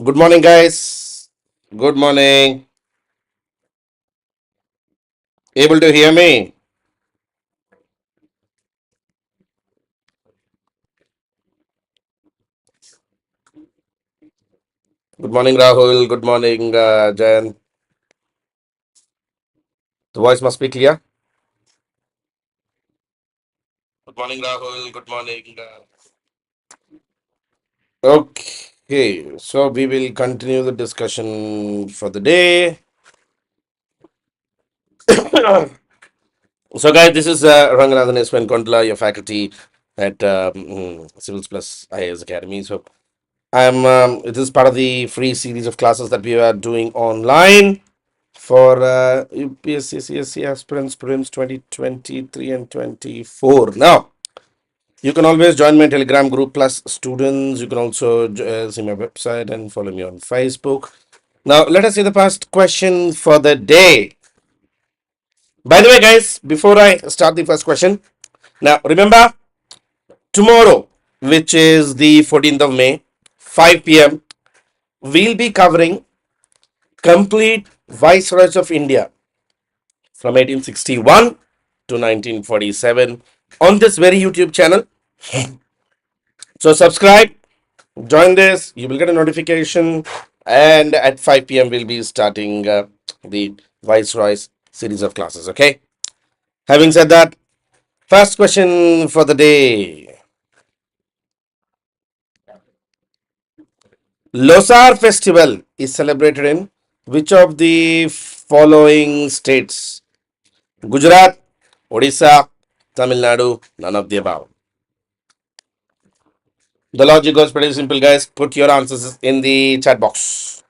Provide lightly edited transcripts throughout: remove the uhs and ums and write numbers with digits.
Good morning, guys. Good morning. Able to hear me? Good morning, Rahul. Good morning, Jan. The voice must be clear. Good morning, Rahul. Good morning. Okay, so we will continue the discussion for the day. So, guys, this is Ranganathan Eswan Kondla, your faculty at Civils Plus IAS Academy. So, this is part of the free series of classes that we are doing online for UPSC CSC aspirants prelims 2023 and 24. Now, you can always join my Telegram group plus students. You can also see my website and follow me on Facebook. Now, let us see the first question for the day. By the way, guys, before I start the first question, now remember tomorrow, which is the 14th of May, 5 p.m., we'll be covering complete Viceroys of India from 1861 to 1947 on this very YouTube channel. So subscribe, join this, you will get a notification, and at 5 p.m. we'll be starting the Viceroy's series of classes. Okay. Having said that, first question for the day. Losar festival is celebrated in which of the following states? Gujarat, Odisha, Tamil Nadu, none of the above. The logic goes pretty simple, guys. Put your answers in the chat box.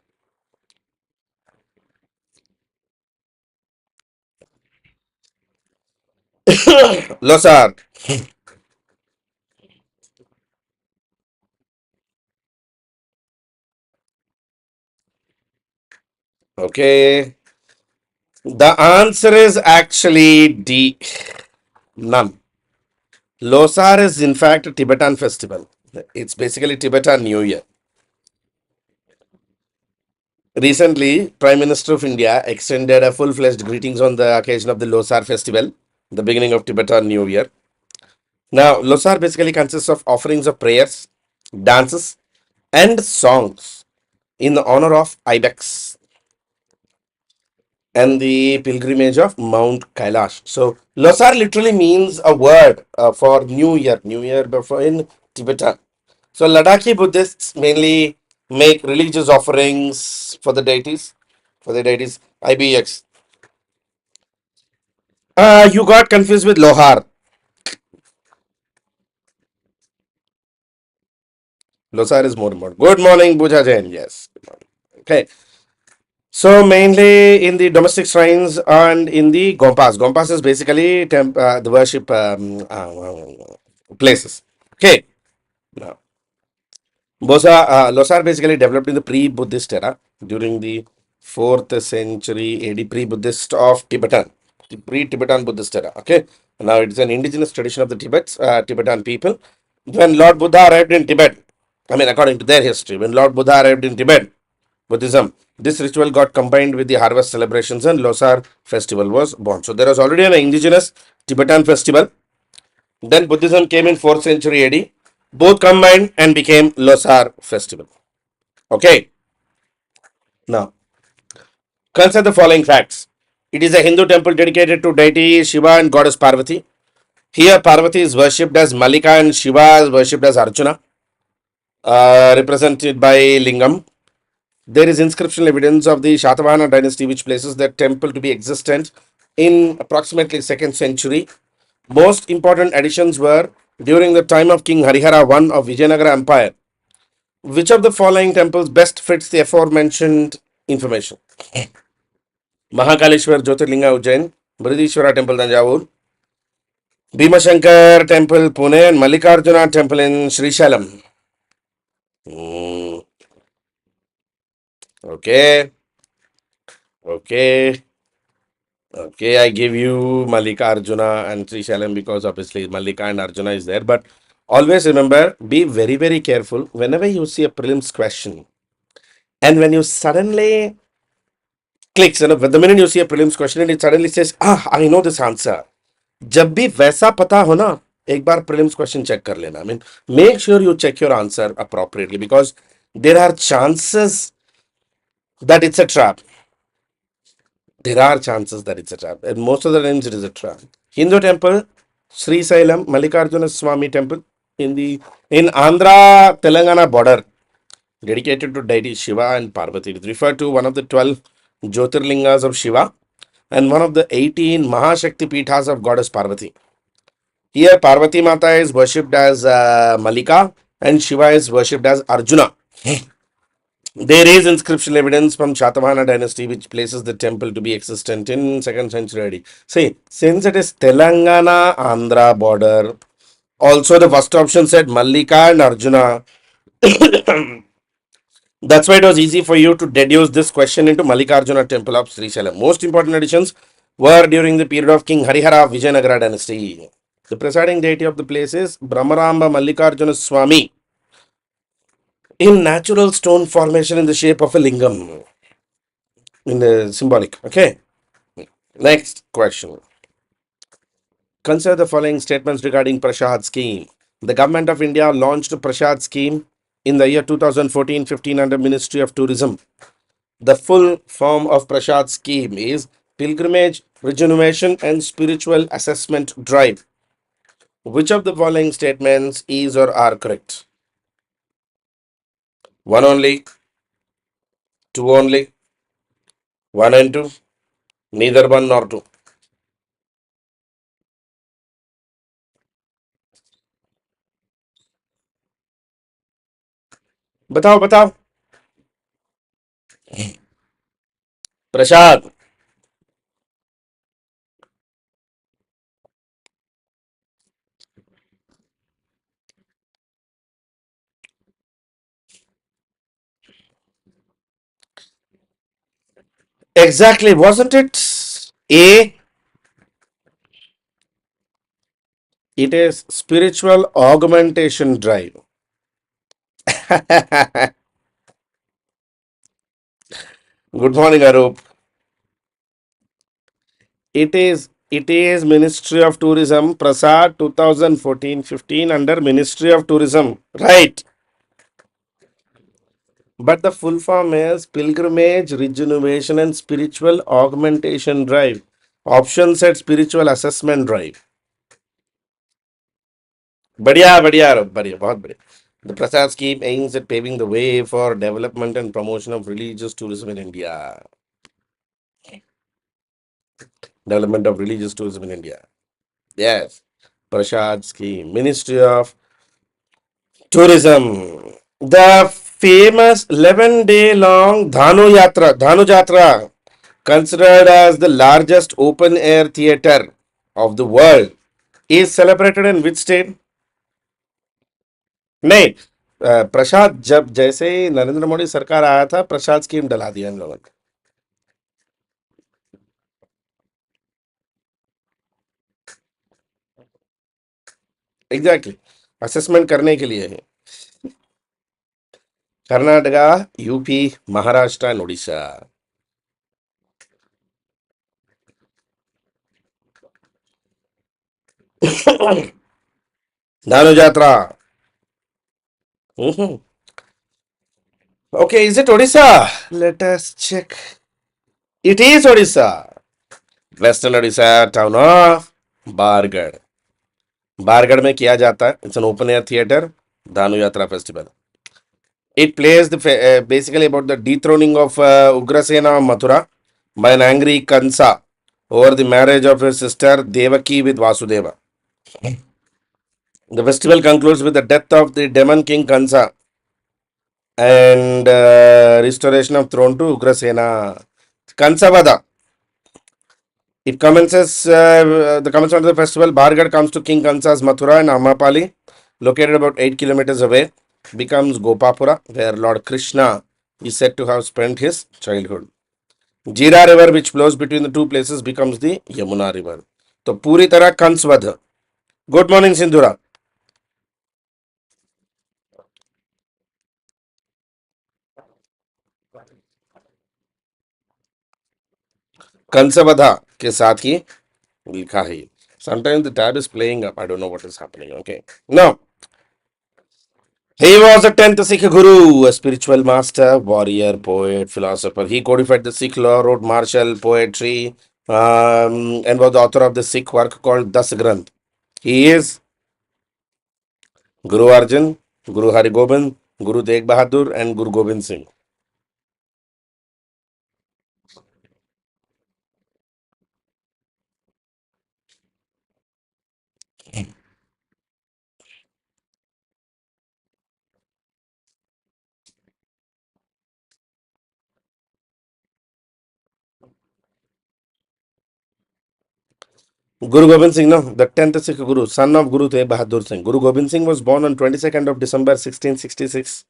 Losar. Okay. The answer is actually D. None. Losar is in fact a Tibetan festival. It's basically Tibetan New Year. Recently, Prime Minister of India extended a full-fledged greetings on the occasion of the Losar festival, the beginning of Tibetan New Year. Now, Losar basically consists of offerings of prayers, dances, and songs in honor of Ibex and the pilgrimage of Mount Kailash. So, Losar literally means a word for New Year before in Tibetan. So, Ladakhi Buddhists mainly make religious offerings for the deities, IBX. You got confused with Lohar. Losar is more important. Good morning, Buja Jain. Yes. Okay. So mainly in the domestic shrines and in the gompas. Gompas is basically the worship places. Okay. Now, Losar basically developed in the pre-Buddhist era during the 4th century AD, pre-Buddhist of Tibetan, the pre-Tibetan Buddhist era. Okay. Now it's an indigenous tradition of the Tibetan people. When Lord Buddha arrived in Tibet, I mean, according to their history, when Lord Buddha arrived in Tibet, Buddhism, this ritual got combined with the harvest celebrations and Losar festival was born. So there was already an indigenous Tibetan festival. Then Buddhism came in 4th century AD. Both combined and became Losar festival. Okay. Now, consider the following facts. It is a Hindu temple dedicated to deity Shiva and goddess Parvati. Here, Parvati is worshipped as Malika and Shiva is worshipped as Arjuna, represented by Lingam. There is inscriptional evidence of the Shatavahana dynasty which places the temple to be existent in approximately 2nd century. Most important additions were during the time of King Harihara I of Vijayanagara Empire. Which of the following temples best fits the aforementioned information? Mahakaleshwar Jyotirlinga Ujjain, Bridishwara Temple Tanjavur, Bhimashankar Temple Pune, and Mallikarjuna Temple in Srisailam. Okay, okay. Okay, I give you Malika Arjuna and Srisailam because obviously Malika and Arjuna is there. But always remember, be very, very careful whenever you see a prelims question. And when you suddenly clicks, the minute you see a prelims question and it suddenly says, I know this answer. जब भी वैसा पता हो ना, एक बार prelims question check कर लेना. I mean, make sure you check your answer appropriately because there are chances that it's a trap. There are chances that it's a trap, and most of the times it is a trap. Hindu temple, Sri Sailam Mallikarjuna Swami temple in Andhra Telangana border, dedicated to deity Shiva and Parvati. It is referred to one of the 12 Jyotirlingas of Shiva and one of the 18 Mahashakti Pithas of goddess Parvati. Here, Parvati Mata is worshipped as Malika and Shiva is worshipped as Arjuna. There is inscriptional evidence from Shatavahana dynasty which places the temple to be existent in 2nd century AD. See, since it is Telangana Andhra border, also the first option said Mallika and Arjuna. That's why it was easy for you to deduce this question into Mallikarjuna temple of Sri Sailam. Most important additions were during the period of King Harihara of Vijayanagara dynasty. The presiding deity of the place is Brahmaramba Mallikarjuna Swami in natural stone formation in the shape of a lingam. In the symbolic. Okay. Next question. Consider the following statements regarding Prashad scheme. The government of India launched Prashad scheme in the year 2014-15 under Ministry of Tourism. The full form of Prashad scheme is Pilgrimage, Rejuvenation and Spiritual Assessment Drive. Which of the following statements is or are correct? One only, two only, one and two, neither one nor two. बताओ बताओ. Prashad. Exactly, wasn't it? A. It is spiritual augmentation drive. Good morning, Arup. It is Ministry of Tourism, Prasad 2014-15 under Ministry of Tourism. Right. But the full form is Pilgrimage, Rejuvenation and Spiritual Augmentation Drive. Option said Spiritual Assessment Drive. बढ़िया बढ़िया आरोप, बढ़िया, बहुत बढ़िया. The Prasad scheme aims at paving the way for development and promotion of religious tourism in India. Development of religious tourism in India. Yes. Prashad scheme. Ministry of Tourism. The famous 11-day long Dhanu Jatra, considered as the largest open air theater of the world, is celebrated in which state? नहीं. प्रसाद जब जैसे ही नरेंद्र मोदी सरकार आया था, प्रसाद scheme डला दिया इन लोगों ने. एग्जैक्टली. असेसमेंट करने के लिए है. Karnataka, UP, Maharashtra and Orissa. Dhanu Yatra. Okay, is it Odisha? Let us check. It is Odisha. Western Odisha, town of Bargarh. Bargarh में किया जाता है. It's an open air theater. Dhanu Yatra festival. It plays basically about the dethroning of Ugrasena of Mathura by an angry Kansa over the marriage of his sister Devaki with Vasudeva. The festival concludes with the death of the demon king Kansa and restoration of throne to Ugrasena. Kansavada. It commences the commencement of the festival. Bargarh comes to King Kansa's Mathura and Amapali, located about 8 kilometers away, becomes Gopapura, where Lord Krishna is said to have spent his childhood. Jira river, which flows between the two places, becomes the Yamuna river. तो पूरी तरह कंसवध. Good morning Sindhura. कंसबधा के साथ ही लिखा है ये. Sometimes the tab is playing up. I don't know what is happening. Okay. Now, he was a 10th Sikh Guru, a spiritual master, warrior, poet, philosopher. He codified the Sikh law, wrote martial poetry, and was the author of the Sikh work called Das Granth. He is Guru Arjan, Guru Hari Gobind, Guru Tegh Bahadur, and Guru Gobind Singh. Guru Gobind Singh, no, the 10th Sikh Guru, son of Guru Tegh Bahadur Singh. Guru Gobind Singh was born on 22nd of December 1666.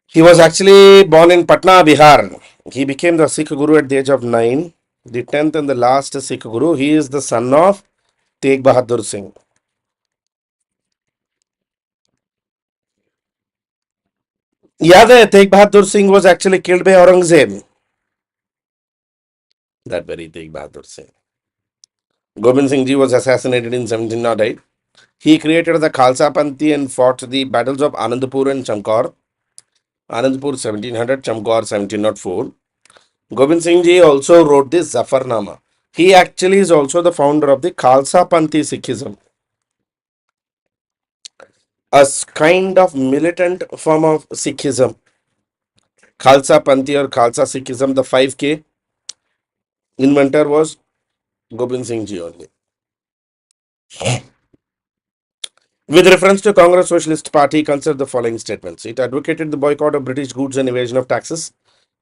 He was actually born in Patna, Bihar. He became the Sikh Guru at the age of 9. The 10th and the last Sikh Guru. He is the son of Tegh Bahadur Singh. Yeah, the Tegh Bahadur Singh was actually killed by Aurangzeb. That very Tegh Bahadur Singh. Gobind Singh Ji was assassinated in 1708. He created the Khalsa Panthi and fought the battles of Anandpur and Chamkaur. Anandpur 1700, Chamkaur 1704. Gobind Singh Ji also wrote the Zafarnama. He actually is also the founder of the Khalsa Panthi Sikhism, a kind of militant form of Sikhism. Khalsa Panthi or Khalsa Sikhism, the 5K inventor was Gobind Singh Ji only. With reference to Congress Socialist Party, consider the following statements. It advocated the boycott of British goods and evasion of taxes.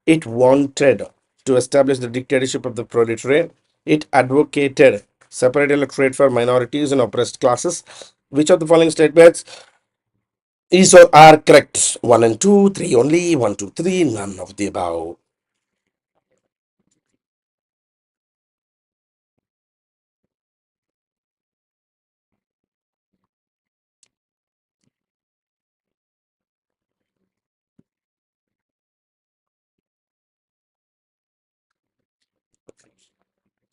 It wanted to establish the dictatorship of the proletariat. It advocated separate electorate for minorities and oppressed classes. Which of the following statements is or are correct? 1 and 2, 3 only, 1, 2, 3, none of the above.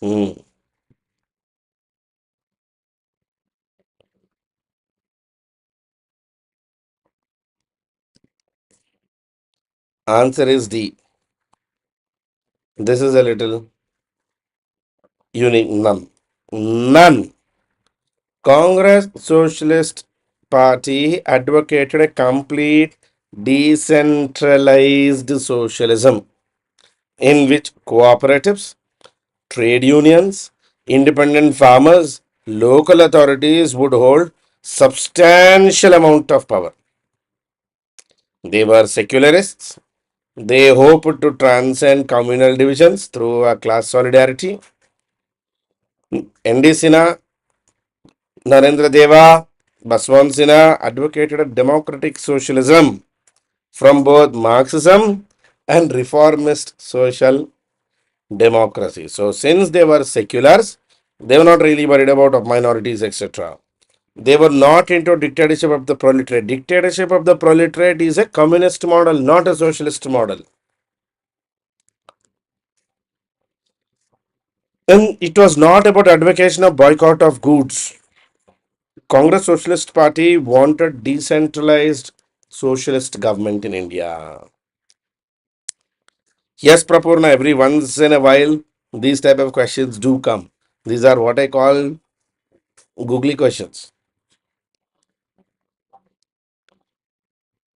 Hmm. Answer is D. This is a little unique. None. None. Congress Socialist Party advocated a complete decentralized socialism in which cooperatives, trade unions, independent farmers, local authorities would hold substantial amount of power. They were secularists. They hoped to transcend communal divisions through a class solidarity. ND Sinha, Narendra Deva, Baswan Sinha advocated a democratic socialism from both Marxism and reformist social democracy. So, since they were seculars, they were not really worried about minorities, etc. They were not into dictatorship of the proletariat. Dictatorship of the proletariat is a communist model, not a socialist model. And it was not about advocation of boycott of goods. Congress Socialist Party wanted decentralized socialist government in India. Yes, Prapurna, every once in a while, these type of questions do come. These are what I call googly questions.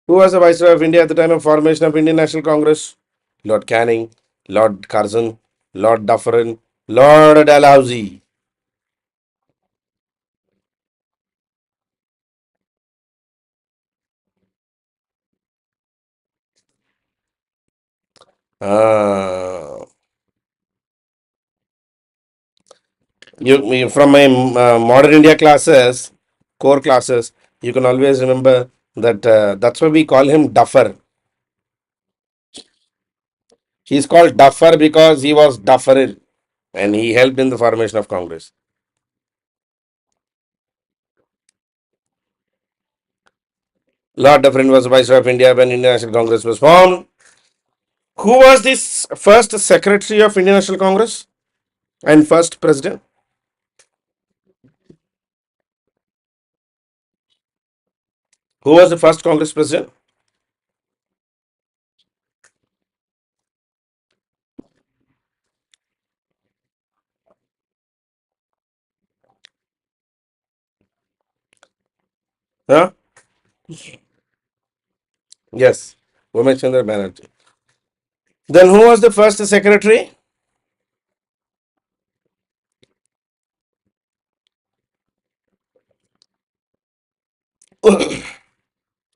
Who was the Viceroy of India at the time of formation of Indian National Congress? Lord Canning, Lord Curzon, Lord Dufferin, Lord Dalhousie. Ah, from my modern India classes, core classes, you can always remember that that's why we call him Duffer. He's called Duffer because he was Dufferin and he helped in the formation of Congress. Lord Dufferin was Viceroy of India when Indian National Congress was formed. Who was this first Secretary of Indian National Congress? And first president? Who was the first Congress president? Huh? Yes. Women Chandra Banerjee. Then who was the first secretary?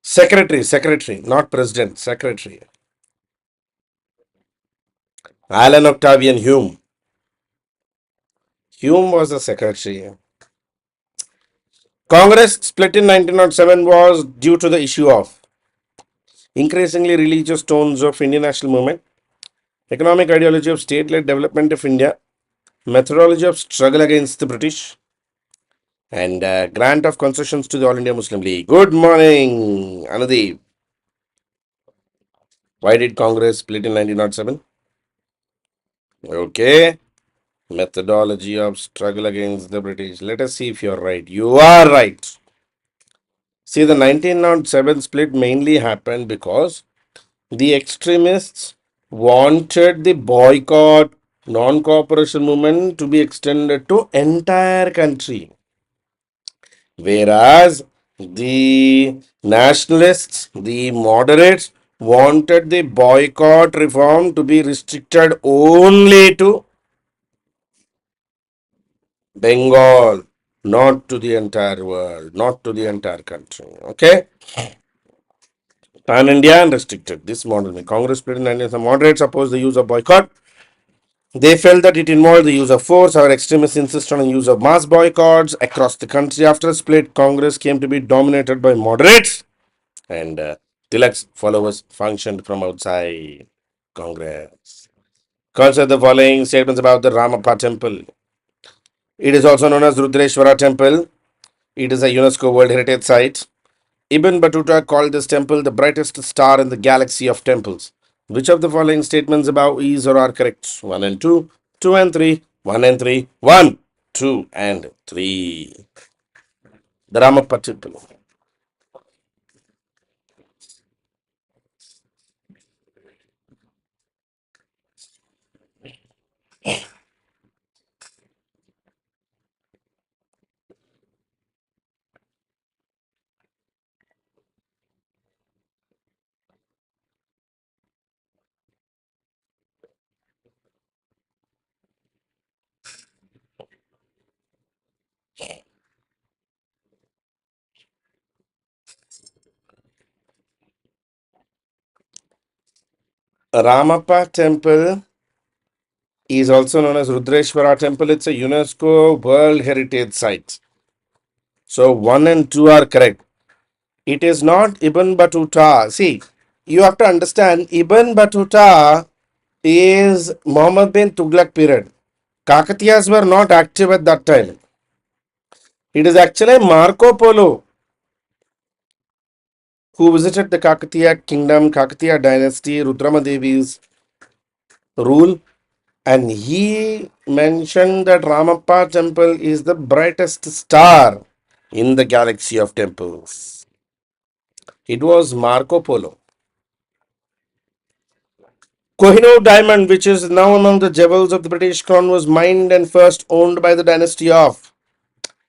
Secretary, not president, secretary. Alan Octavian Hume. Hume was the secretary. Congress split in 1907 was due to the issue of increasingly religious tones of Indian national movement, economic ideology of state-led development of India, methodology of struggle against the British, and grant of concessions to the All India Muslim League. Good morning, Anudeep. Why did Congress split in 1907? Okay. Methodology of struggle against the British. Let us see if you're right. You are right. See, the 1907 split mainly happened because the extremists wanted the boycott, non-cooperation movement to be extended to entire country, whereas the nationalists, the moderates, wanted the boycott reform to be restricted only to Bengal, not to the entire world, not to the entire country. Okay? Pan India and restricted. This model. Congress split in 19. The moderates opposed the use of boycott. They felt that it involved the use of force. Our extremists insisted on use of mass boycotts across the country. After a split, Congress came to be dominated by moderates, and Tilak's followers functioned from outside Congress. Consider the following statements about the Ramappa temple. It is also known as Rudreshwara temple. It is a UNESCO World Heritage Site. Ibn Battuta called this temple the brightest star in the galaxy of temples. Which of the following statements above is or are correct? 1 and 2, 2 and 3, 1 and 3, 1, 2 and 3. The Ramappa temple. Ramappa temple is also known as Rudreshwara temple. It's a UNESCO World Heritage Site. So 1 and 2 are correct. It is not Ibn Battuta. See, you have to understand Ibn Battuta is Muhammad bin Tughlaq period. Kakatiyas were not active at that time. It is actually Marco Polo who visited the Kakatiya kingdom, Kakatiya dynasty, Rudramadevi's rule, and he mentioned that Ramappa temple is the brightest star in the galaxy of temples. It was Marco Polo. Kohinoor diamond, which is now among the jewels of the British crown, was mined and first owned by the dynasty of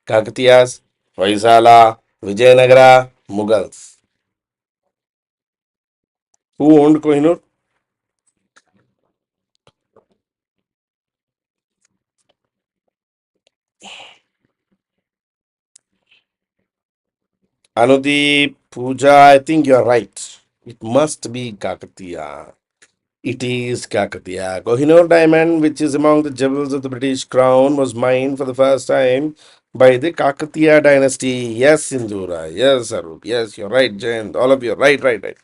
Kakatiyas, Vaisala, Vijayanagara, Mughals. Who owned Kohinoor? Anudeep, Pooja, I think you're right. It must be Kakatiya. It is Kakatiya. Kohinoor diamond, which is among the jewels of the British crown, was mined for the first time by the Kakatiya dynasty. Yes, Sindhura. Yes, Arup. Yes, you're right, Jayant. All of you. Right, right, right.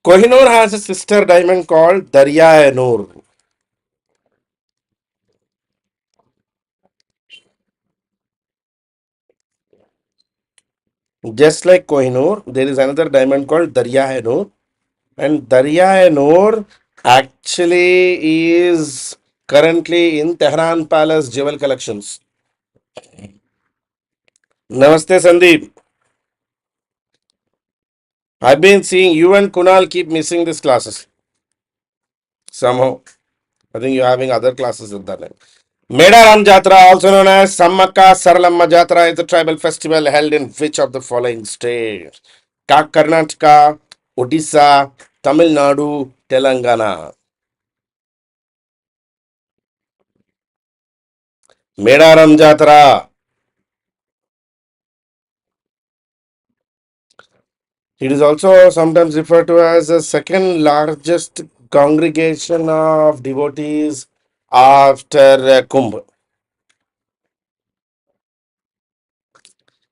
Kohinoor has a sister diamond called Darya-e-Noor. Just like Kohinoor, there is another diamond called Darya-e-Noor. And Darya-e-Noor actually is currently in Tehran Palace Jewel Collections. Namaste, Sandeep. I've been seeing you and Kunal keep missing these classes somehow. I think you're having other classes at that time. Medaram Jatra, also known as Sammaka Saralamma Jatra, is a tribal festival held in which of the following states? Karnataka, Odisha, Tamil Nadu, Telangana. Medaram Jatra. It is also sometimes referred to as the second largest congregation of devotees after Kumbh.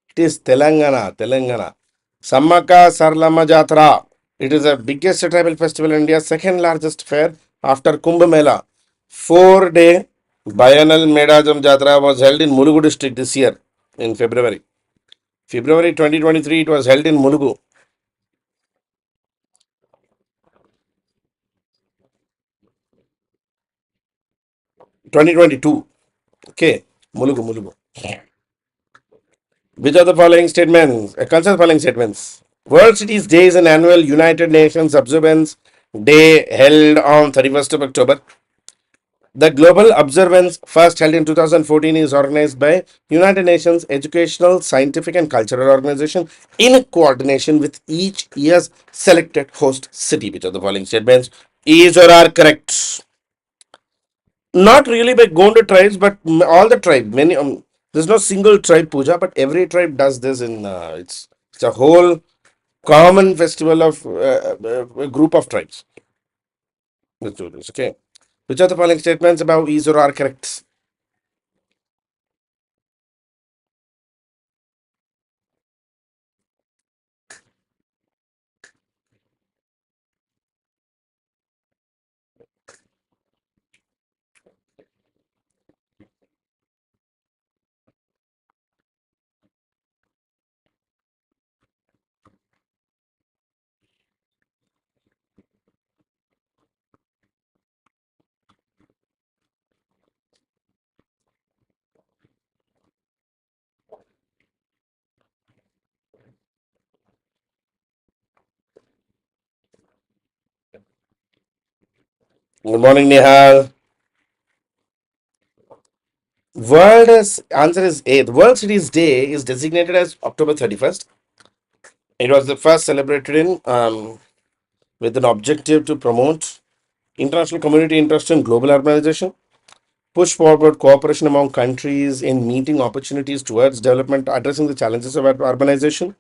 It is Telangana, Telangana. Sammaka Sarlama Jatra. It is the biggest tribal festival in India, second largest fair after Kumbh Mela. 4 day biennial Medajam Jatra was held in Mulugu district this year in February. February 2023, it was held in Mulugu. 2022. Okay, Mulugu, Mulugu. Which are the following statements? Consider the following statements. World Cities Day is an annual United Nations observance day held on 31st of October. The global observance, first held in 2014, is organized by United Nations Educational, Scientific and Cultural Organization in coordination with each year's selected host city. Which of the following statements is or are correct? Not really by Gonda tribes, but all the tribe. Many there's no single tribe puja, but every tribe does this. In it's a whole common festival of a group of tribes. Let's do this. Okay. Which of the following statements about is or are correct? Good morning, Nihal. Answer is A. The World Cities Day is designated as October 31st. It was the first celebrated in with an objective to promote international community interest in global urbanization, push forward cooperation among countries in meeting opportunities towards development, addressing the challenges of urbanization,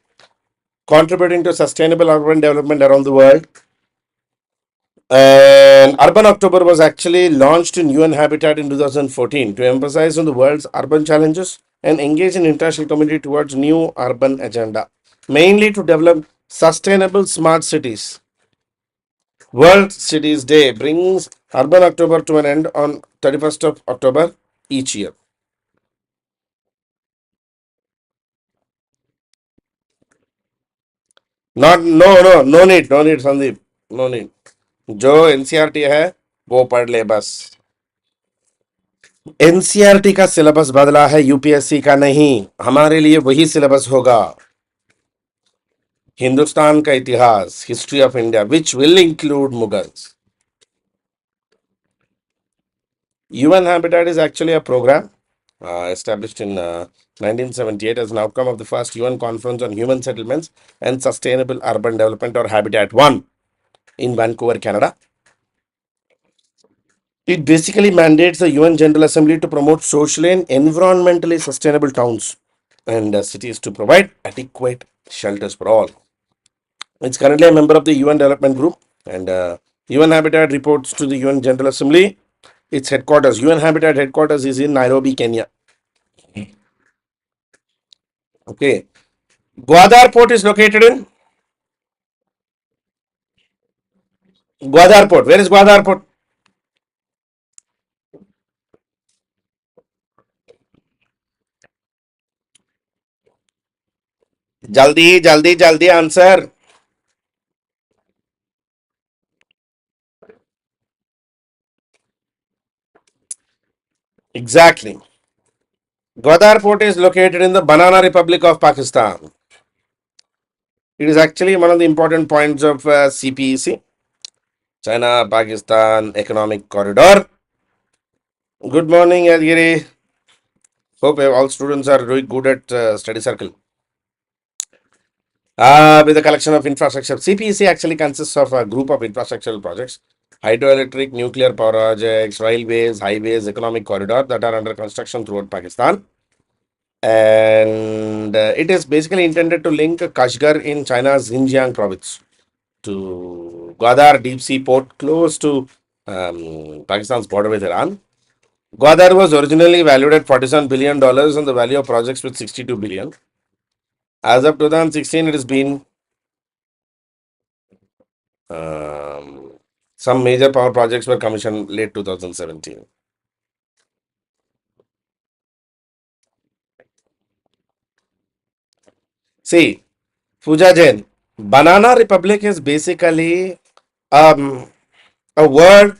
contributing to sustainable urban development around the world. And Urban October was actually launched in UN Habitat in 2014 to emphasize on the world's urban challenges and engage in international community towards new urban agenda, mainly to develop sustainable smart cities. World Cities Day brings Urban October to an end on 31st of October each year. Not no need Sandeep, no need. जो NCERT है वो पढ़ ले बस. NCERT का syllabus बदला है, UPSC का नहीं. हमारे लिए वही सिलेबस होगा. हिंदुस्तान का इतिहास, history of India, which will include Mughals. UN Habitat is actually a program established in 1978 as an outcome of the first UN Conference on Human Settlements and Sustainable Urban Development, or Habitat 1, in Vancouver, Canada. It basically mandates the UN General Assembly to promote socially and environmentally sustainable towns and cities to provide adequate shelters for all. It's currently a member of the UN Development Group, and UN Habitat reports to the UN General Assembly. Its headquarters, UN Habitat headquarters, is in Nairobi, Kenya. Okay. Gwadar Port is located in Gwadar Port. Where is Gwadar Port? Jaldi, jaldi, jaldi answer. Exactly. Gwadar port is located in the Banana Republic of Pakistan. It is actually one of the important points of CPEC, China Pakistan Economic Corridor. Good morning, Yadgiri. Hope all students are doing good at study circle. With a collection of infrastructure, CPEC actually consists of a group of infrastructural projects, hydroelectric, nuclear power projects, railways, highways, economic corridor that are under construction throughout Pakistan. And it is basically intended to link Kashgar in China's Xinjiang province to Gwadar deep sea port close to Pakistan's border with Iran. Gwadar was originally valued at $47 billion and the value of projects with 62 billion. As of 2016, it has been um, some major power projects were commissioned late 2017. See, Puja Jain, Banana Republic is basically um, a word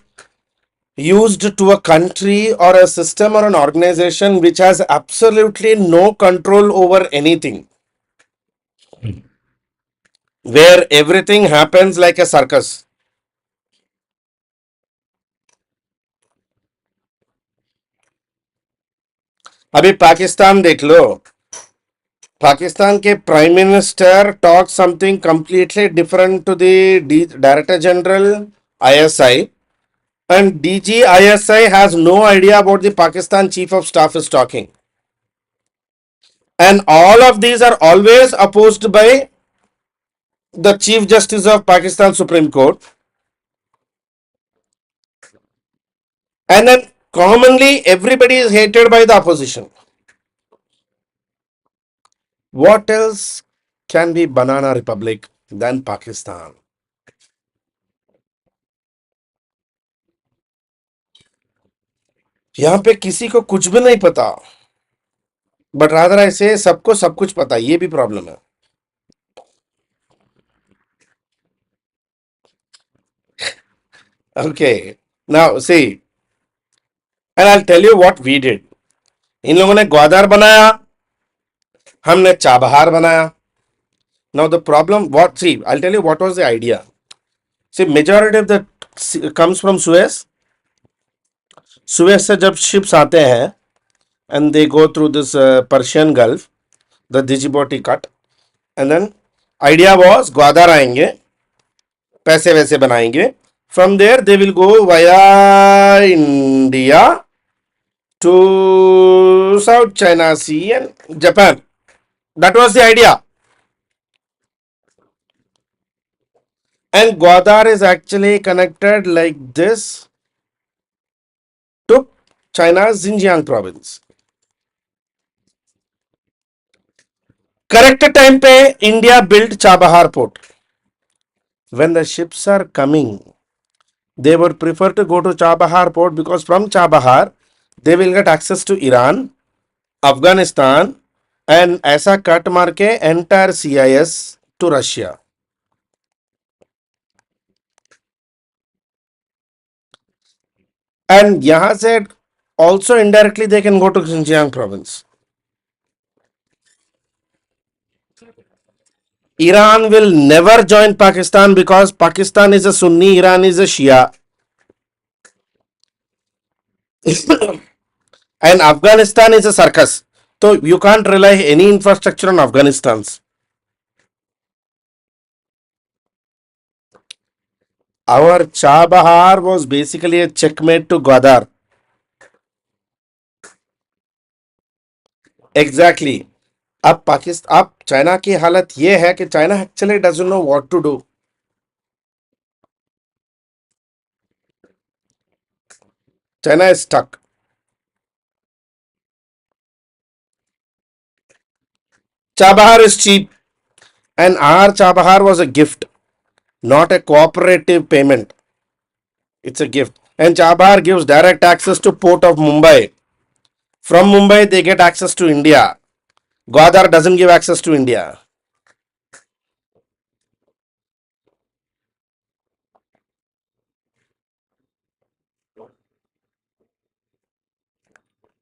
used to a country or a system or an organization which has absolutely no control over anything, where everything happens like a circus. अभी पाकिस्तान देख लो पाकिस्तान के prime minister talk something completely different to the director general ISI and DGISI has no idea about the Pakistan chief of staff is talking, and all of these are always opposed by the chief justice of Pakistan Supreme Court, and then commonly everybody is hated by the opposition. What else can be Banana Republic than Pakistan? यहाँ पे किसी को कुछ भी नहीं पता, but rather ऐसे सबको सब कुछ पता, ये भी प्रॉब्लम है. Okay, now see, and I'll tell you what we did. इन लोगों ने ग्वादर बनाया, हमने चाबहार बनाया. Now the problem, what, see, I'll tell you what was the idea. See, majority of the comes from Suez. Suez से जब ships आते हैं and they go through this Persian Gulf, the Djibouti cut, and then idea was Gwadar आएंगे, पैसे वैसे बनाएंगे. From there they will go via India to South China Sea and Japan. That was the idea. And Gwadar is actually connected like this to China's Xinjiang province. Correct time पे India built Chabahar port. When the ships are coming, they would prefer to go to Chabahar port because from Chabahar they will get access to Iran, Afghanistan, and ऐसा cut मार के entire CIS to Russia. And यहाँ से also indirectly they can go to Xinjiang province. Iran will never join Pakistan because Pakistan is a Sunni, Iran is a Shia. And Afghanistan is a circus. So you can't rely any infrastructure on Afghanistan's. Our Chabahar was basically a checkmate to Gwadar. Exactly. अब पाकिस्तान अब China की हालत ये है कि China actually doesn't know what to do. China is stuck. Chabahar is cheap, and our Chabahar was a gift, not a cooperative payment. It's a gift. And Chabahar gives direct access to port of Mumbai. From Mumbai, they get access to India. Gwadar doesn't give access to India.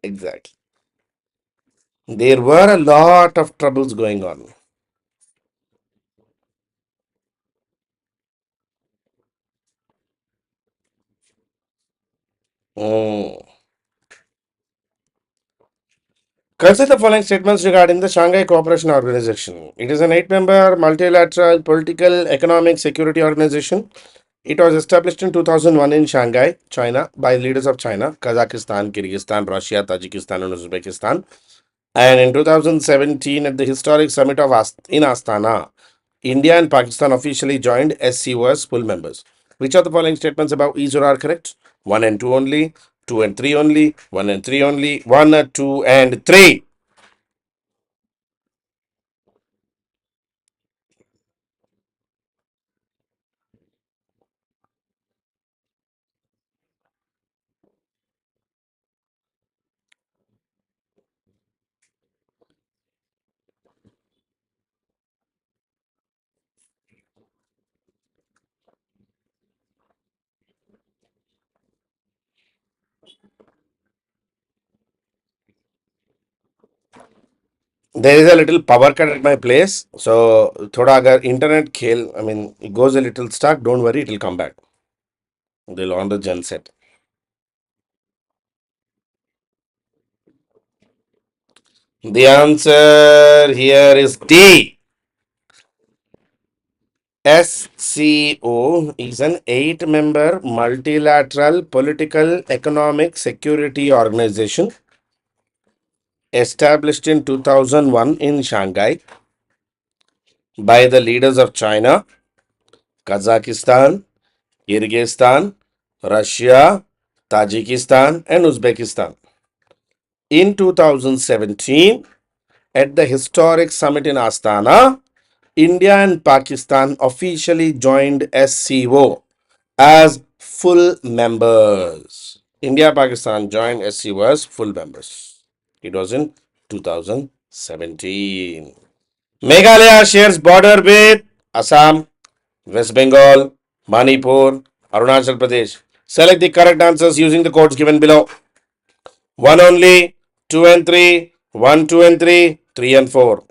Exactly. There were a lot of troubles going on. Mm. Consider the following statements regarding the Shanghai Cooperation Organization. It is an eight-member multilateral political, economic, security organization. It was established in 2001 in Shanghai, China, by leaders of China, Kazakhstan, Kyrgyzstan, Russia, Tajikistan, and Uzbekistan. And in 2017, at the historic summit of in Astana, India and Pakistan officially joined SCO as full members. Which of the following statements about each are correct? 1 and 2 only, 2 and 3 only, 1 and 3 only, 1, 2 and 3. There is a little power cut at my place. So, thoda agar internet khel, I mean, it goes a little stuck, don't worry, it will come back. They'll on the gen set. The answer here is D. SCO is an eight-member multilateral political, economic, security organization established in 2001 in Shanghai by the leaders of China, Kazakhstan, Kyrgyzstan, Russia, Tajikistan, and Uzbekistan. In 2017, at the historic summit in Astana, India and Pakistan officially joined SCO as full members. India Pakistan joined SCO as full members. It was in 2017. Meghalaya shares border with Assam, West Bengal, Manipur, Arunachal Pradesh. Select the correct answers using the codes given below. 1 only, 2 and 3, 1, 2 and 3, 3 and 4.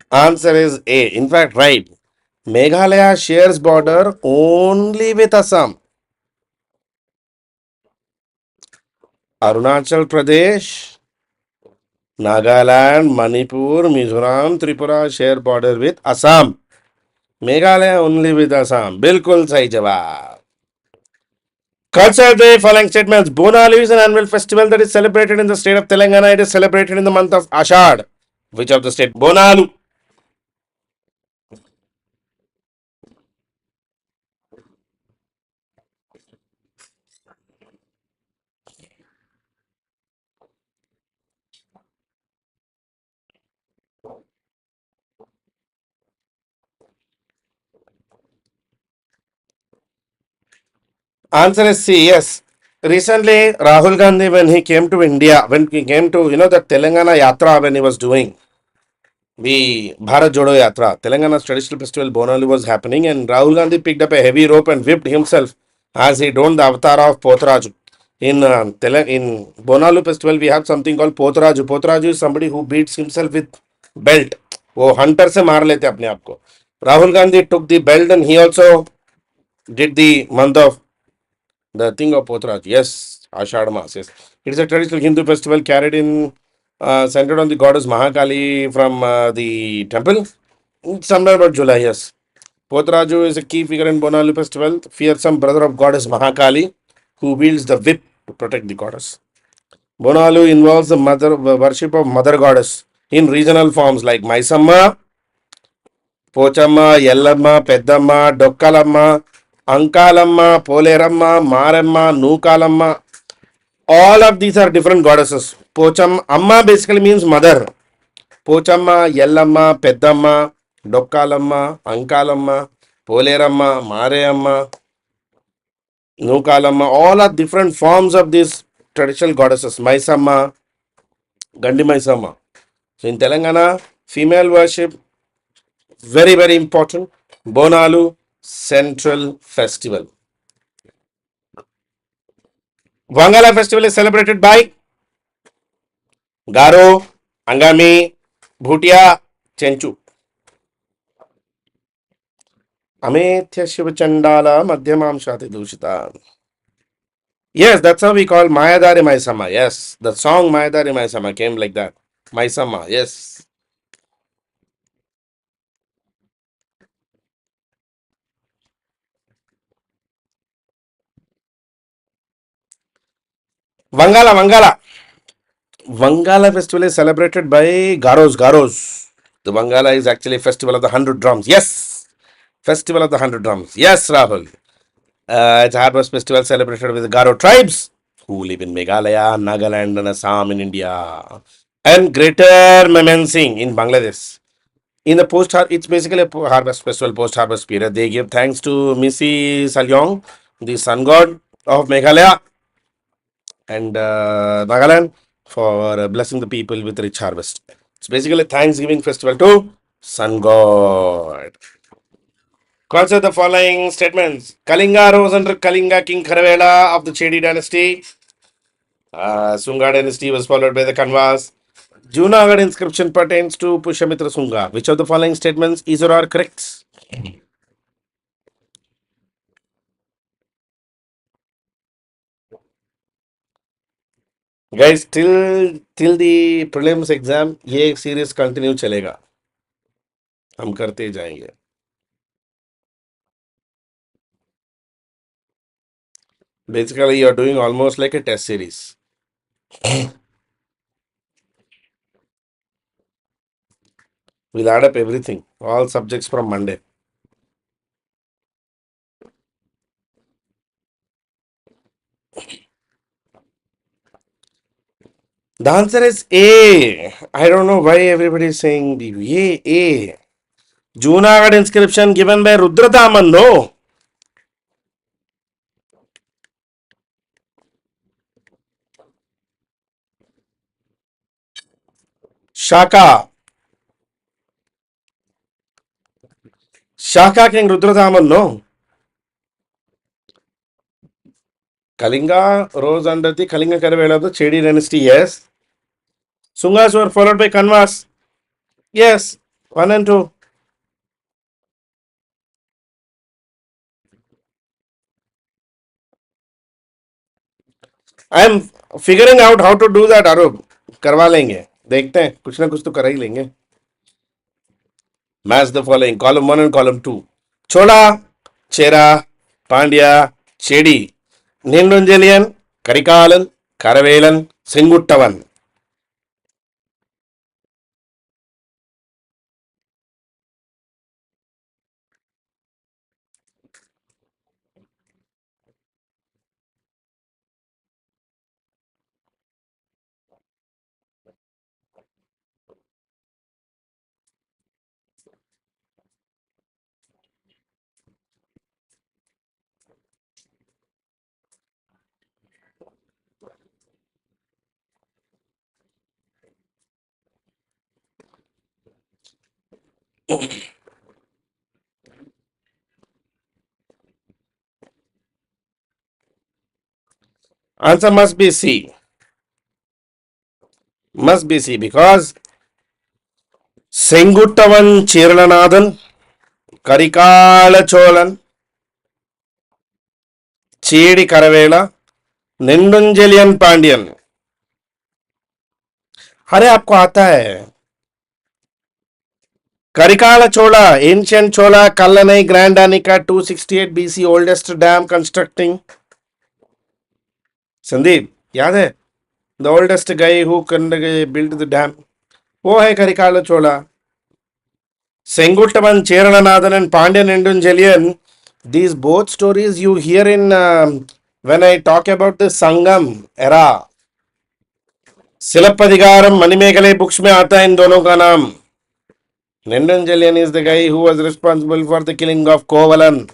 Answer is A. In fact, right. Meghalaya shares border only with Assam. Arunachal Pradesh, Nagaland, Manipur, Mizoram, Tripura share border with Assam. Meghalaya only with Assam. बिल्कुल सही जवाब. Culture Day following statements. Bonalu is an annual festival that is celebrated in the state of Telangana. It is celebrated in the month of Ashad. Which of the state? Bonalu. Answer is C. Yes. Recently, Rahul Gandhi, when he came to India, when he came to, the Telangana Yatra, when he was doing the Bharat Jodo Yatra, Telangana's traditional festival Bonalu was happening, and Rahul Gandhi picked up a heavy rope and whipped himself as he donned the avatar of Pothraju. In Bonalu festival, we have something called Pothraju. Pothraju is somebody who beats himself with belt. वो hunter से मार लेते अपने आप को. Rahul Gandhi took the belt and he also did the month of the thing of Pothraj. Yes, Ashad Mas. Yes, it is a traditional Hindu festival carried in centered on the goddess Mahakali from the temple. Somewhere about July. Yes, Pothraju is a key figure in Bonalu festival, fearsome brother of goddess Mahakali, who wields the whip to protect the goddess. Bonalu involves the mother worship of mother goddess in regional forms like Maisamma, Pochama, Yellama, Peddamma, Dokkalama. Ankalamma, Poleramma, Maramma, Nukalamma. All of these are different goddesses. Pocham Amma basically means mother. Pochamma, Yellamma, Peddamma, Dokkalamma, Ankalamma, Poleramma, Mareamma, Nukalamma. All are different forms of these traditional goddesses. Maisamma, Gandi Maisamma. So in Telangana, female worship, very, very important. Bonalu, central festival. Wangala festival is celebrated by Garo, Angami, Bhutia, Chenchu. Ametya Shiva Chandala Madhyamam Shati Dushita. Yes, that's how we call Mayadari Maisama. Yes, the song Mayadari Maisama came like that. Maisama, yes. Vangala, Vangala. Vangala festival is celebrated by Garos. The Vangala is actually festival of the 100 drums. Yes, festival of the 100 drums. Yes, Rahul. It's a harvest festival celebrated with the Garo tribes who live in Meghalaya, Nagaland, and Assam in India, and Greater Mymensing in Bangladesh. In the it's basically a harvest festival, post-harvest period. They give thanks to Missy Salyong, the sun god of Meghalaya and Nagaland, for blessing the people with rich harvest. It's basically a Thanksgiving festival to sun god. Consider the following statements. Kalinga rose under Kalinga King Kharavela of the Chedi dynasty. Sunga dynasty was followed by the Kanvas. Junagadh inscription pertains to Pushyamitra Sunga. Which of the following statements is or are correct? Guys, till the prelims exam ये series continue चलेगा. हम करते जाएंगे. Basically, you are doing almost like a test series. We'll add up everything, all subjects from Monday. The answer is A. I don't know why everybody is saying B. A. Junagadh inscription given by Rudradaman, no? Shaka. Shaka King Rudradaman, no? Kalinga rose under the Kalinga Karavela of the Chedi dynasty, yes. Sungas were followed by Kanvas. Yes, 1 and 2. I am figuring out how to do that आरोप करवा लेंगे देखते हैं कुछ ना कुछ तो कर ही लेंगे match the following column 1 and column 2 chhola Chera Pandya चेडी निन्नुंजलियन Karikalan करवेलन Senguttuvan answer must be C because Senguttuvan சீரலநாதன் Karikala Cholan चीड़ी करवेला निंडुंजलियन Pandyan अरे आपको आता है Karikala Chola ancient Chola Kallanai grand anicut 268 BC oldest dam constructing Sandeep याद है the oldest guy who build the dam वो है Karikala Chola Senguttuvan Cheralathan and Pandyan Nedunjeliyan These both stories you hear in when I talk about the Sangam era. Silappatikaram Manimekalai books में आता है इन दोनों का नाम. Nendanjalian is the guy who was responsible for the killing of Kovalan.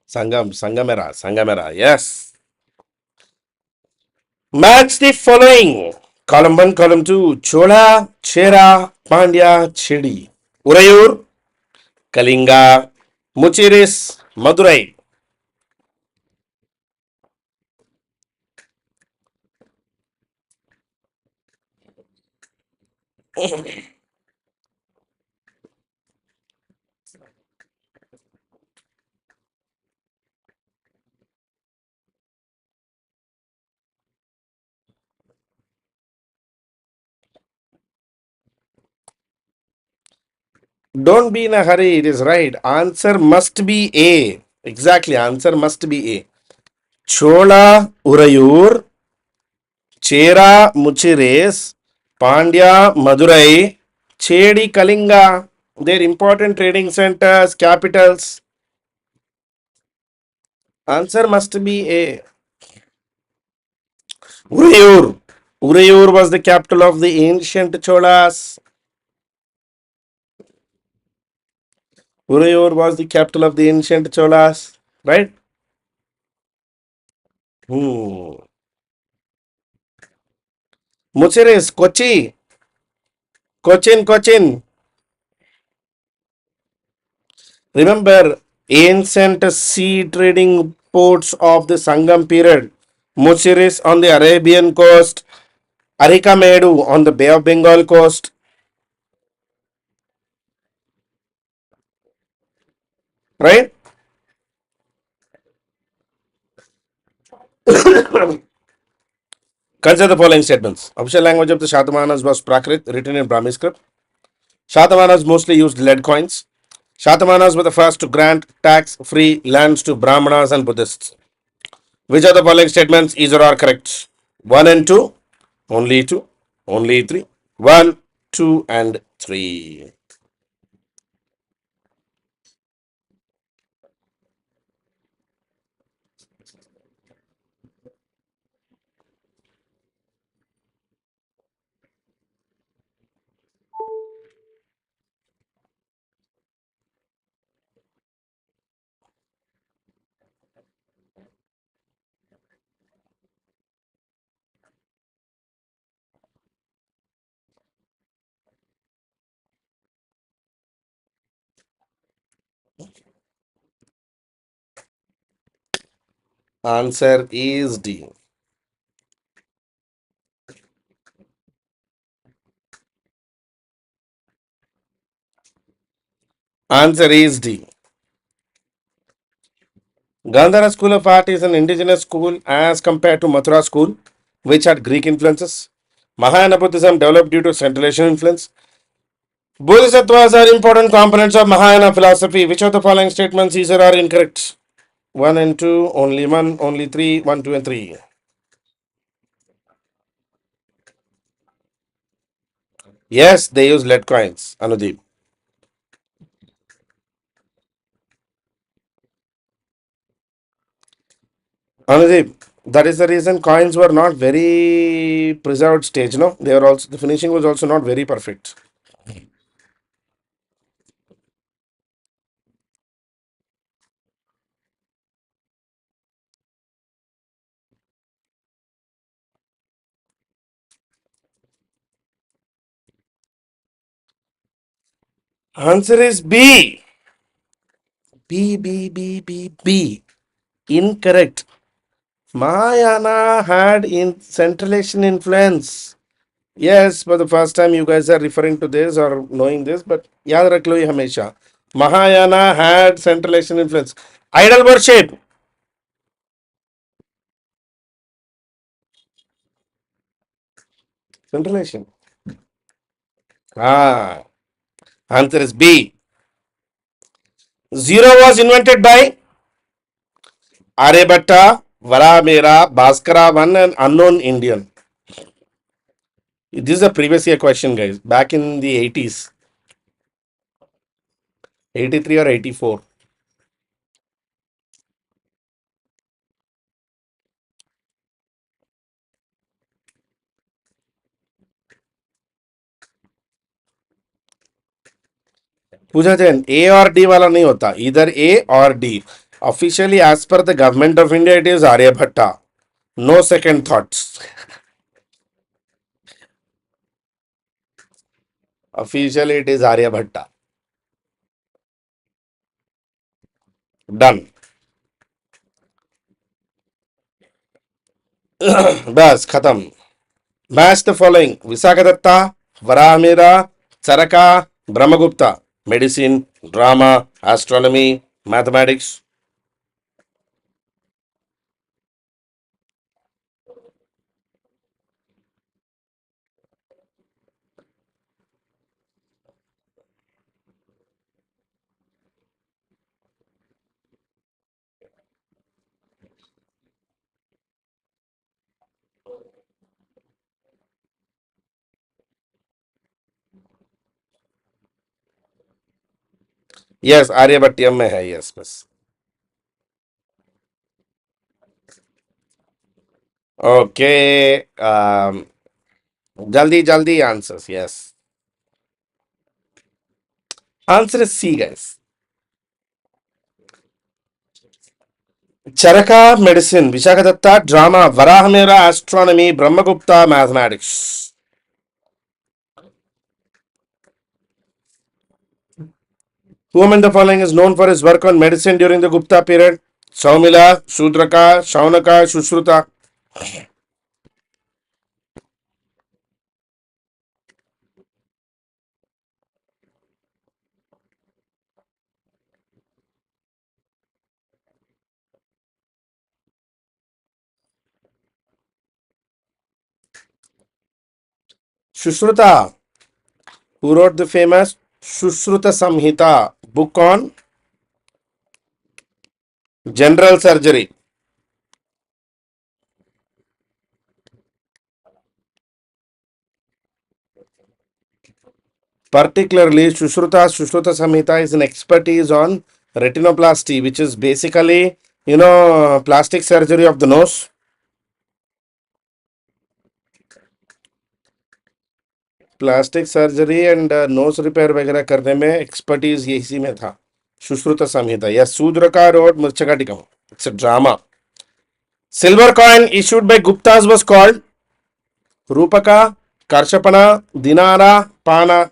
Sangamera, yes. Match the following. Column 1, column 2. Chola, Chera, Pandya, Chedi. Urayur, Kalinga, Muchiris, Madurai. Don't be in a hurry. It is right. Answer must be A. Exactly. Answer must be A. Chola, Urayur, Chera, Muchiris, Pandya, Madurai, Chedi, Kalinga. They're important trading centers, capitals. Answer must be A. Urayur. Urayur was the capital of the ancient Cholas. Urayur was the capital of the ancient Cholas. Right? Hmm. Muchiris, Kochi. Cochin. Remember ancient sea trading ports of the Sangam period. Muchiris on the Arabian coast, Arikamedu on the Bay of Bengal coast, right? Consider the following statements. Official language of the Shatamahanas was Prakrit, written in Brahmi script. Shatamahanas mostly used lead coins. Shatamahanas were the first to grant tax-free lands to Brahmanas and Buddhists. Which of the following statements is or are correct? 1 and 2, only 2, only 3, 1, 2 and 3. Answer is D. Answer is D. Gandhara School of Art is an indigenous school as compared to Mathura School, which had Greek influences. Mahayana Buddhism developed due to Central Asian influence. Bodhisattvas are important components of Mahayana philosophy. Which of the following statements is or are incorrect? 1 and 2, only 1, only 3, 1, 2 and 3. Yes, they use lead coins, Anudeep. Anudeep, that is the reason coins were not very preserved stage, no? They were also, the finishing was also not very perfect. Answer is B. B. Incorrect. Mahayana had in Central Asian influence. Yes, for the first time you guys are referring to this or knowing this, but yaad rakh lo ye hamesha. Mahayana had Central Asian influence. Idol worship. Central Asian. Ah, answer is B. Zero was invented by Aryabhatta, Varamera, Bhaskara, one an unknown Indian. This is a previous year question, guys. Back in the 80s, 83 or 84. पूछा जैन ए or D वाला नहीं होता इधर A or D officially as per the government of India it is Aryabhatta no second thoughts officially it is Aryabhatta done बस खत्म match the following Vishakhadatta Varahamihira Charaka Brahmagupta medicine drama astronomy mathematics yes Aryabhatiyam में है yes बस ओके जल्दी जल्दी answers yes answer is C guys Charaka medicine Vishakhadatta drama Varahamihira astronomy Brahmagupta mathematics Who among the following is known for his work on medicine during the Gupta period? Saumila, Sudraka, Shaunaka, Sushruta. Sushruta, who wrote the famous Sushruta Samhita book on general surgery. Particularly, Sushruta Samhita is an expertise on retinoplasty, which is basically, plastic surgery of the nose. Plastic surgery and nose repair वगैरह करने में expertise ये इसी में था सुश्रुत संहिता या शूद्र का रोड Mrichchhakatikam it's a drama silver coin issued by Guptas was called rupaka karshapana dinara pana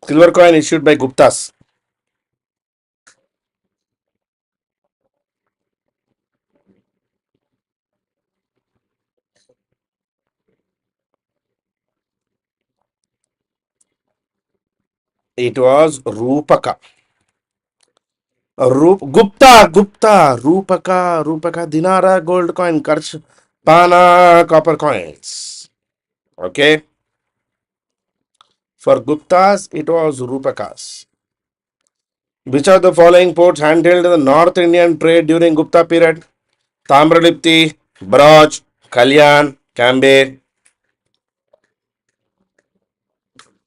silver coin issued by Guptas it was rupaka rupa Gupta Gupta rupaka dinara gold coin karshapana copper coins okay for Guptas it was rupakas Which of the following ports handled the North Indian trade during Gupta period? Tamralipti, Baraj, Kalyan, Cambay.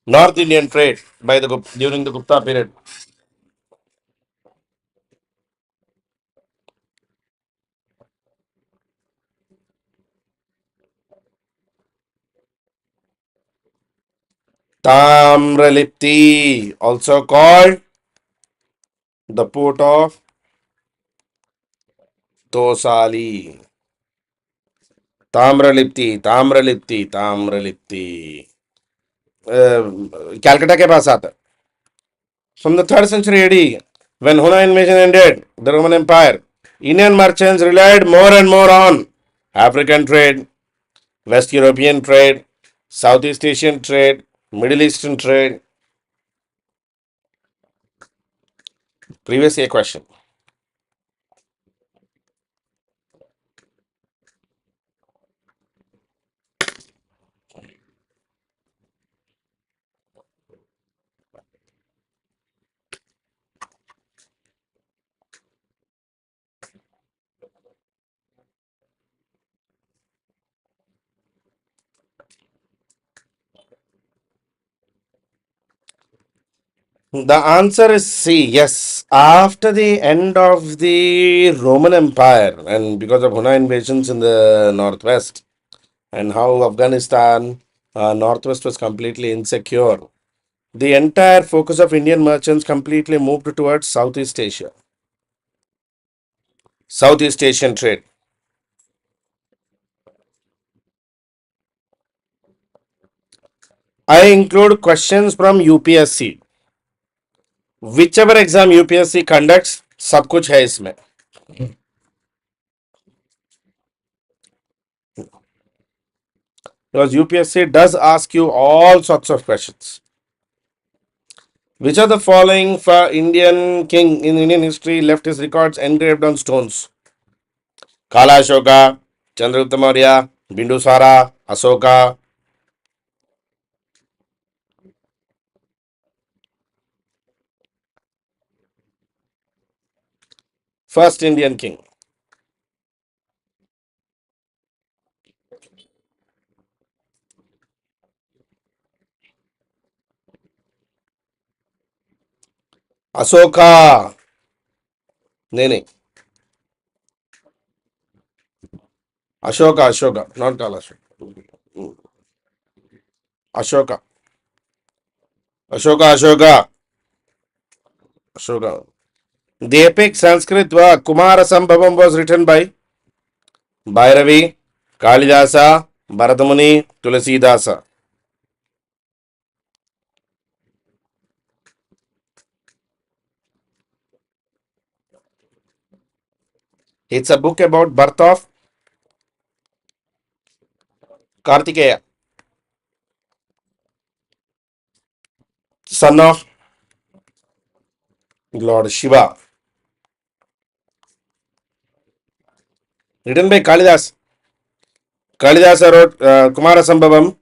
North Indian trade by the during the Gupta period. Tamralipti, also called the port of Tosali. Tamralipti Calcutta के पास आता From the 3rd century AD, when Hunayn invasion ended, the Roman Empire, Indian merchants relied more and more on African trade, West European trade, Southeast Asian trade, Middle Eastern trade. Previous year question. The answer is C. Yes. After the end of the Roman Empire and because of Hunna invasions in the northwest and how Afghanistan northwest was completely insecure, the entire focus of Indian merchants completely moved towards Southeast Asia, Southeast Asian trade. I include questions from UPSC. Whichever exam UPSC conducts, सब कुछ है इसमें. Because UPSC does ask you all sorts of questions. Which of the following for Indian king in Indian history left his records engraved on stones? Kala Ashoka, Chandragupta Maurya, Bindusara, Asoka. First Indian king. Asoka. नहीं. Ashoka, not Kala Ashoka. Ashoka, Ashoka. The epic Sanskrit work Kumara Sambhavam was written by Bhairavi, Kalidasa, Bharadamuni, Tulasidasa. It's a book about birth of Kartikeya, son of Lord Shiva. Written by Kalidas. Kalidasa wrote Kumara Sambhavam,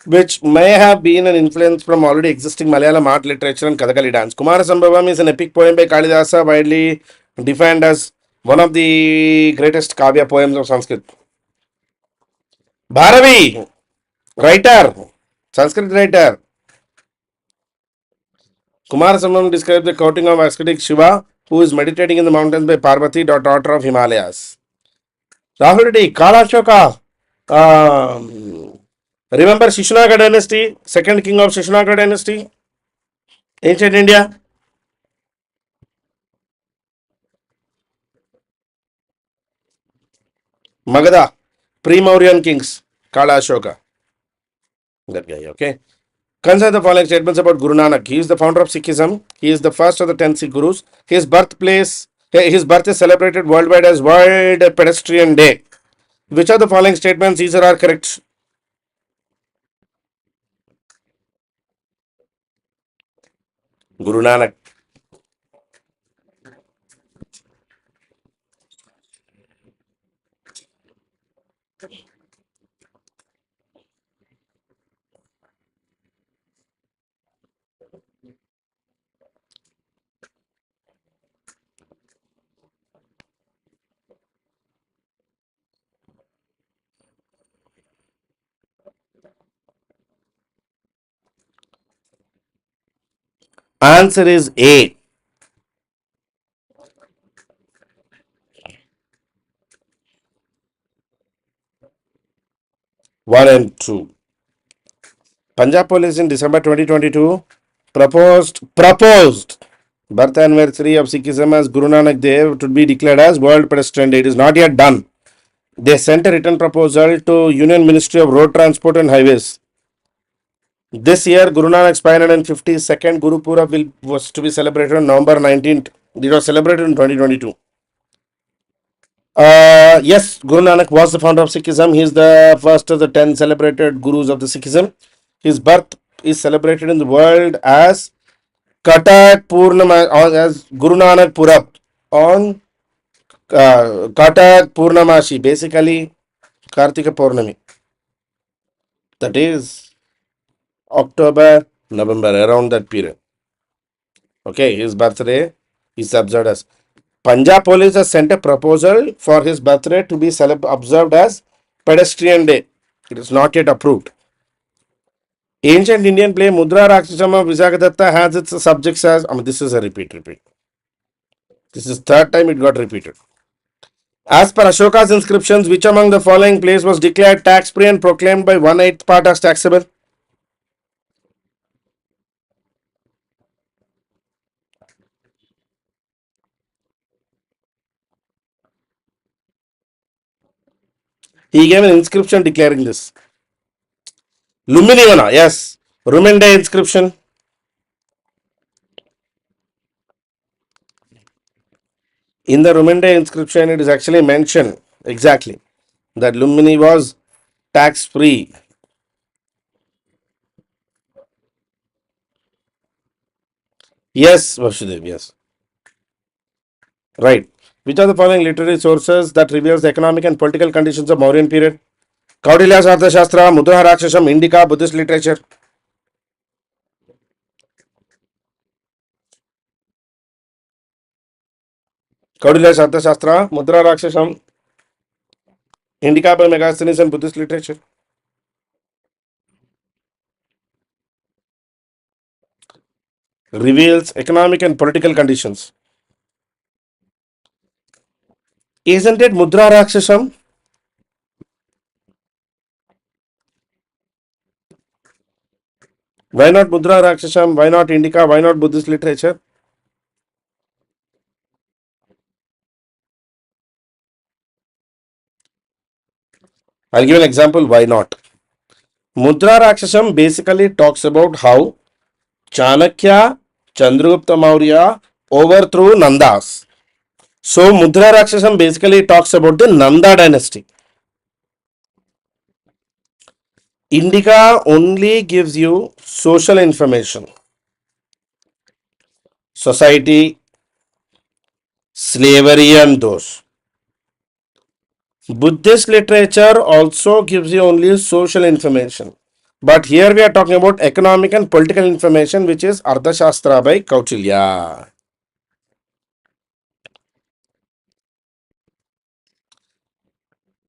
which may have been an influence from already existing Malayalam art, literature, and Kathakali dance. Kumara Sambhavam is an epic poem by Kalidasa, widely defined as one of the greatest Kavya poems of Sanskrit. Bharavi, writer, Sanskrit writer. Kumara Sambhavam describes the courting of ascetic Shiva, who is meditating in the mountains by Parvati, daughter of Himalayas. Rahul Reddy, Kalashoka. Remember Shishunaga dynasty, second king of Shishunaga dynasty, ancient India. Magadha, pre-Mauryan kings, Kala Ashoka. That guy, okay. Consider the following statements about Guru Nanak. He is the founder of Sikhism. He is the first of the 10 Sikh Gurus. His birth is celebrated worldwide as World Pedestrian Day. Which of the following statements these are correct? Guru Nanak. Answer is A. 1 and 2. Punjab Police in December 2022 proposed birth anniversary of Sikhism as Guru Nanak Dev to be declared as World Pedestrian Day. It is not yet done. They sent a written proposal to Union Ministry of Road Transport and Highways. This year, Guru Nanak's 552nd Guru Purab was to be celebrated on November 19th. It was celebrated in 2022. Yes, Guru Nanak was the founder of Sikhism. He is the first of the 10 celebrated gurus of the Sikhism. His birth is celebrated in the world as Katak Purnama, as Guru Nanak Purab on Katak Purnamashi, basically Kartika Purnami. That is October, November, around that period. Okay, his birthday is observed as Punjab police has sent a proposal for his birthday to be observed as pedestrian day. It is not yet approved. Ancient Indian play Mudra Rakshasam of Visakadatta has its subjects as. This is a repeat. This is third time it got repeated. As per Ashoka's inscriptions, which among the following plays was declared tax-free and proclaimed by 1/8 part as taxable? He gave an inscription declaring this. Luminiona, yes. Rumende inscription. In the Rumende inscription, it is actually mentioned exactly that Lumini was tax-free. Yes, Vasudeva, yes. Right. Which are the following literary sources that reveals the economic and political conditions of Mauryan period? Kaudilya's Arthashastra, Mudra Rakshasam, Indica, Buddhist literature. Kaudilya's Arthashastra, Mudra Rakshasam, Indica by Megasthenes and Buddhist literature. Reveals economic and political conditions. Isn't it Mudra Rakshasam? Why not Mudra Rakshasam? Why not Indica? Why not Buddhist literature? I'll give an example. Why not? Mudra Rakshasam basically talks about how Chanakya Chandragupta Maurya overthrew Nandas. So Mudra Rakshasam basically talks about the Nanda dynasty. Indica only gives you social information, society, slavery, and those. Buddhist literature also gives you only social information. But here we are talking about economic and political information, which is Arthashastra by Kautilya.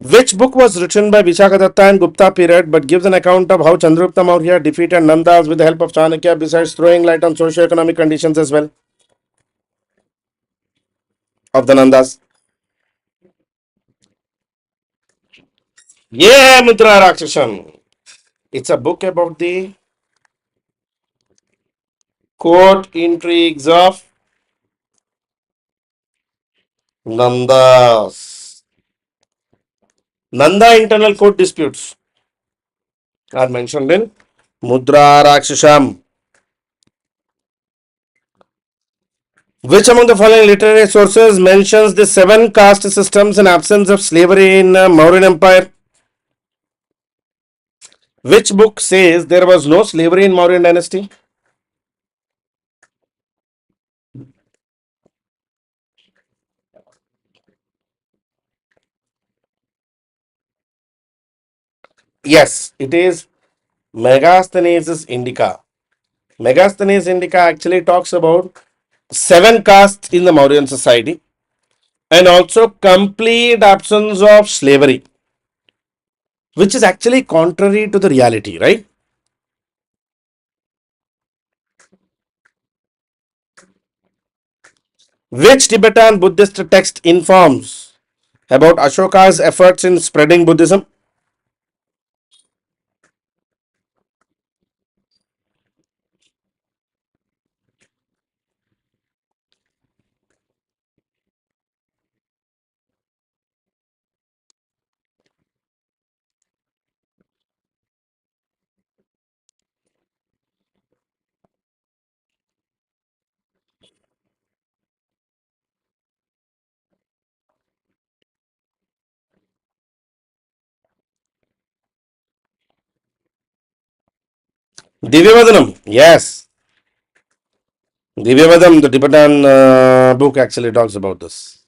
Which book was written by Vishakadatta and Gupta period but gives an account of how Chandragupta Maurya defeated Nandas with the help of Chanakya, besides throwing light on socio-economic conditions as well of the Nandas? Yeah, Mitra Rakshasam. It's a book about the court intrigues of Nandas. Nanda internal court disputes are mentioned in Mudra Rakshasam. Which among the following literary sources mentions the seven caste systems and absence of slavery in Mauryan Empire? Which book says there was no slavery in Mauryan dynasty? Yes, it is Megasthenes' Indica. Megasthenes' Indica actually talks about seven castes in the Mauryan society and also complete absence of slavery, which is actually contrary to the reality, right? Which Tibetan Buddhist text informs about Ashoka's efforts in spreading Buddhism? Divyavadanam. Yes, Divyavadam, the Tibetan book actually talks about this.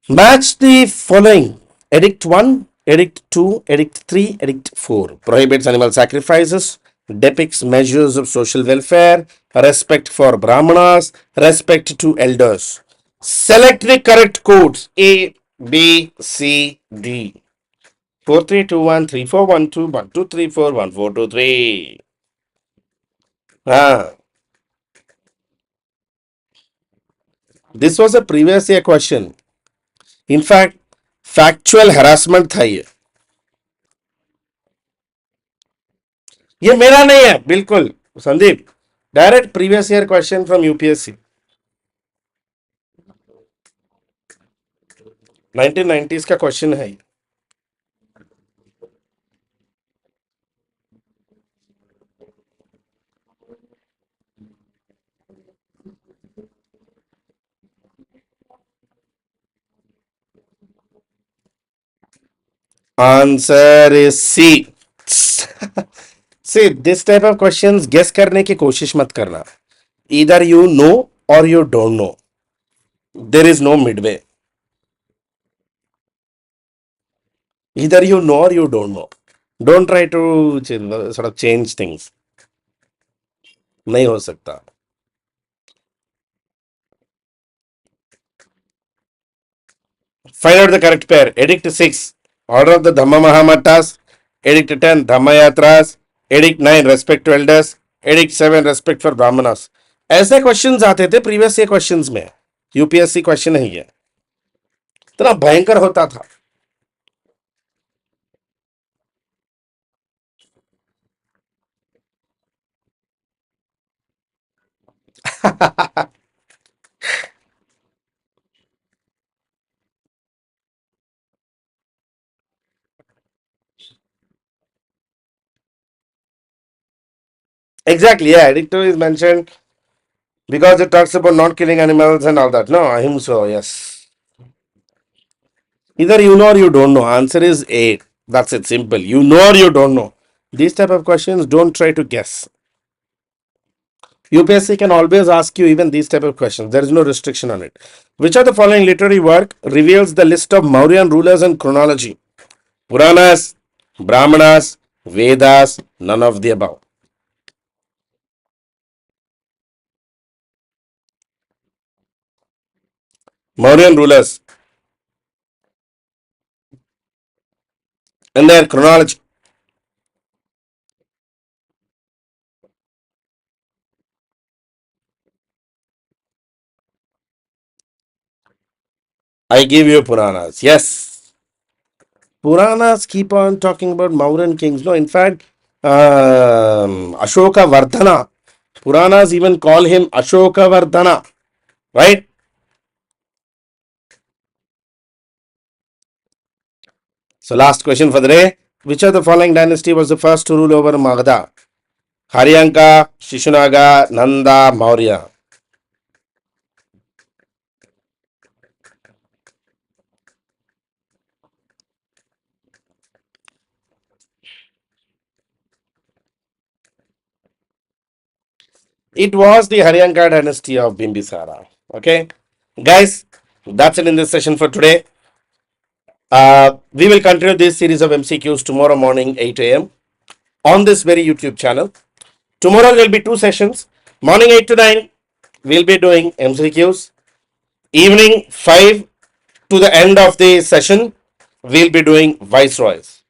Match the following: Edict 1, Edict 2, Edict 3, Edict 4. Prohibits animal sacrifices, depicts measures of social welfare, respect for Brahmanas, respect to elders. Select the correct codes A, B, C, D. 43213412 Ah, this was a previous year question. In fact, factual harassment था ये मेरा नहीं है बिल्कुल Sandeep direct previous year question from UPSC 1990s का question है answer is C see this type of questions guess करने की कोशिश मत करना either you know or you don't know there is no midway either you know or you don't know don't try to sort of change things नहीं हो सकता find out the correct pair edict 6 order of the dhamma mahamatas edict 10 dhamma yatras edict 9 respect to elders edict 7 respect for brahmanas ऐसे questions आते थे previous year questions में UPSC question नहीं है इतना भयंकर होता था exactly yeah edict 2 is mentioned because it talks about not killing animals and all that no ahimsa yes either you know or you don't know answer is a that's it simple you know or you don't know these type of questions don't try to guess UPSC can always ask you even these type of questions. There is no restriction on it. Which of the following literary work reveals the list of Mauryan rulers and chronology? Puranas, Brahmanas, Vedas, none of the above. Mauryan rulers and their chronology. I give you Puranas. Yes. Puranas keep on talking about Mauryan kings. No, in fact, Ashoka Vardhana. Puranas even call him Ashoka Vardhana. Right? So, last question for the day. Which of the following dynasty was the first to rule over Magadha? Haryanka, Shishunaga, Nanda, Maurya. It was the Haryanka dynasty of Bimbisara. Okay, guys, that's it in this session for today. We will continue this series of MCQs tomorrow morning 8 a.m. on this very YouTube channel. Tomorrow there will be two sessions. Morning 8 to 9, we'll be doing MCQs. Evening 5 to the end of the session, we'll be doing Viceroys.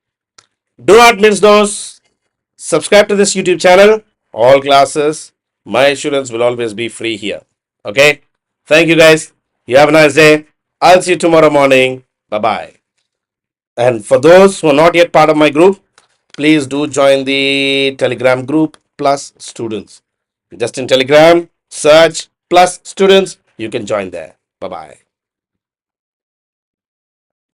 Do not miss those. Subscribe to this YouTube channel. All classes, my students will always be free here. Okay. Thank you guys. You have a nice day. I'll see you tomorrow morning. Bye bye. And for those who are not yet part of my group, please do join the Telegram group plus students. Just in Telegram, search plus students. You can join there. Bye bye.